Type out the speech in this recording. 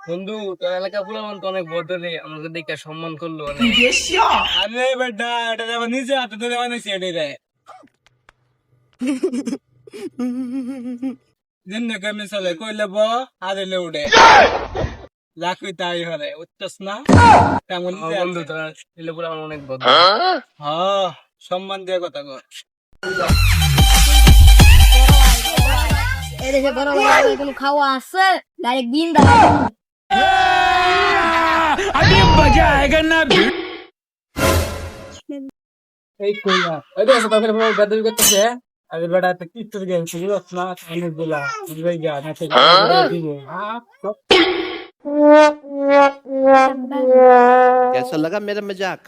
বন্ধু তোর এলাকা পুরো তো অনেক বদলে আমাকে দেখে সম্মান করলো অনেক। আরে বেটা এটা আমার নিজে হাতে ধরে বানাইছি এটা দিন না কেমন চলে কইলে ব আরে উঠে লাখি তাই হরে উঠছস না তেমন বন্ধু তোরা এলে পুরো আমার অনেক বদলে হ্যাঁ সম্মান দিয়ে কথা কর এদেশে বড় বড় কোনো খাওয়া আছে ডাইরেক্ট দিন দাও अभी मजा आएगा ना এই কইয়া এই দেখো তাদের বড় বেদবি করতেছে আরে বেটা একটা কিস্তুর গেম শুরু হচ্ছে না অনেক গুলা বুঝাই গা না থেকে দিব कैसा लगा मेरा मजाक